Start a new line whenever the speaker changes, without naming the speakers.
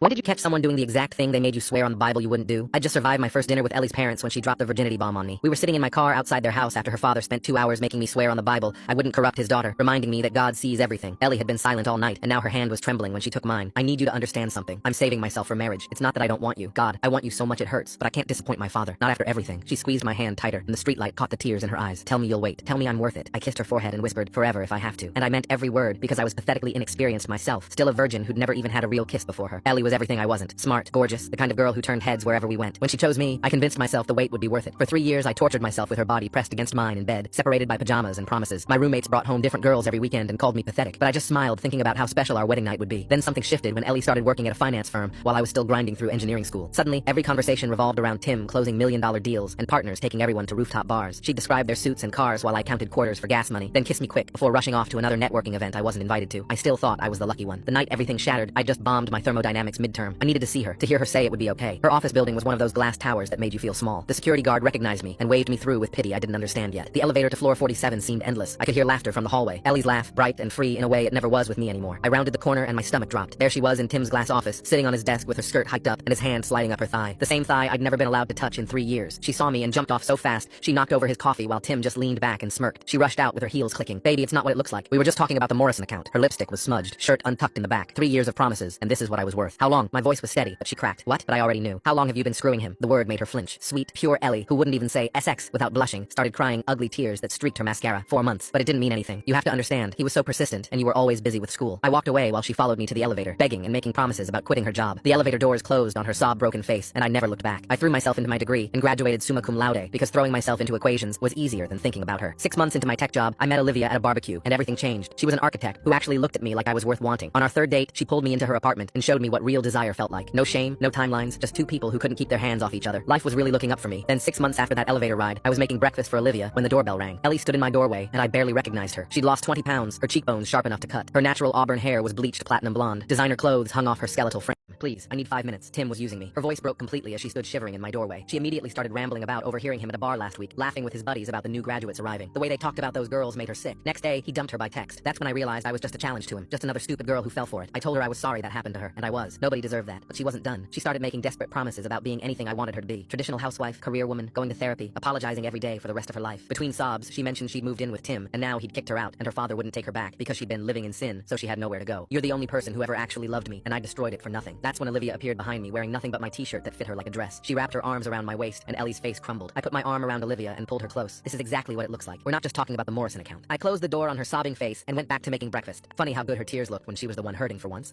When did you catch someone doing the exact thing they made you swear on the Bible you wouldn't do? I just survived my first dinner with Ellie's parents when she dropped the virginity bomb on me. We were sitting in my car outside their house after her father spent 2 hours making me swear on the Bible I wouldn't corrupt his daughter, reminding me that God sees everything. Ellie had been silent all night, and now her hand was trembling when she took mine. I need you to understand something. I'm saving myself for marriage. It's not that I don't want you. God, I want you so much it hurts, but I can't disappoint my father. Not after everything. She squeezed my hand tighter, and the streetlight caught the tears in her eyes. Tell me you'll wait. Tell me I'm worth it. I kissed her forehead and whispered, forever if I have to. And I meant every word, because I was pathetically inexperienced myself, still a virgin who'd never even had a real kiss before her. Ellie was everything I wasn't. Smart, gorgeous, the kind of girl who turned heads wherever we went. When she chose me, I convinced myself the wait would be worth it. For 3 years, I tortured myself with her body pressed against mine in bed, separated by pajamas and promises. My roommates brought home different girls every weekend and called me pathetic, but I just smiled thinking about how special our wedding night would be. Then something shifted when Ellie started working at a finance firm while I was still grinding through engineering school. Suddenly, every conversation revolved around Tim closing million-dollar deals and partners taking everyone to rooftop bars. She'd describe their suits and cars while I counted quarters for gas money, then kissed me quick before rushing off to another networking event I wasn't invited to. I still thought I was the lucky one. The night everything shattered, I just bombed my thermodynamics midterm. I needed to see her, to hear her say it would be okay. Her office building was one of those glass towers that made you feel small. The security guard recognized me and waved me through with pity I didn't understand yet. The elevator to floor 47 seemed endless. I could hear laughter from the hallway. Ellie's laugh, bright and free in a way it never was with me anymore. I rounded the corner and my stomach dropped. There she was in Tim's glass office, sitting on his desk with her skirt hiked up and his hand sliding up her thigh. The same thigh I'd never been allowed to touch in 3 years. She saw me and jumped off so fast, she knocked over his coffee while Tim just leaned back and smirked. She rushed out with her heels clicking. Baby, it's not what it looks like. We were just talking about the Morrison account. Her lipstick was smudged, shirt untucked in the back. 3 years of promises, and this is what I was worth. How long? My voice was steady, but she cracked. What? But I already knew. How long have you been screwing him? The word made her flinch. Sweet, pure Ellie, who wouldn't even say SX without blushing, started crying ugly tears that streaked her mascara. 4 months. But it didn't mean anything. You have to understand, he was so persistent, and you were always busy with school. I walked away while she followed me to the elevator, begging and making promises about quitting her job. The elevator doors closed on her sob-broken face, and I never looked back. I threw myself into my degree and graduated summa cum laude because throwing myself into equations was easier than thinking about her. 6 months into my tech job, I met Olivia at a barbecue, and everything changed. She was an architect who actually looked at me like I was worth wanting. On our third date, she pulled me into her apartment and showed me what real desire felt like. No shame, no timelines, just two people who couldn't keep their hands off each other. Life was really looking up for me. Then 6 months after that elevator ride, I was making breakfast for Olivia when the doorbell rang. Ellie stood in my doorway, and I barely recognized her. She'd lost 20 pounds, her cheekbones sharp enough to cut. Her natural auburn hair was bleached platinum blonde. Designer clothes hung off her skeletal frame. Please, I need 5 minutes. Tim was using me. Her voice broke completely as she stood shivering in my doorway. She immediately started rambling about overhearing him at a bar last week, laughing with his buddies about the new graduates arriving. The way they talked about those girls made her sick. Next day, he dumped her by text. That's when I realized I was just a challenge to him, just another stupid girl who fell for it. I told her I was sorry that happened to her, and I was. Nobody deserved that, but she wasn't done. She started making desperate promises about being anything I wanted her to be. Traditional housewife, career woman, going to therapy, apologizing every day for the rest of her life. Between sobs, she mentioned she'd moved in with Tim, and now he'd kicked her out, and her father wouldn't take her back because she'd been living in sin, so she had nowhere to go. You're the only person who ever actually loved me, and I destroyed it for nothing. That's when Olivia appeared behind me wearing nothing but my t-shirt that fit her like a dress. She wrapped her arms around my waist, and Ellie's face crumbled. I put my arm around Olivia and pulled her close. This is exactly what it looks like. We're not just talking about the Morrison account. I closed the door on her sobbing face and went back to making breakfast. Funny how good her tears looked when she was the one hurting for once.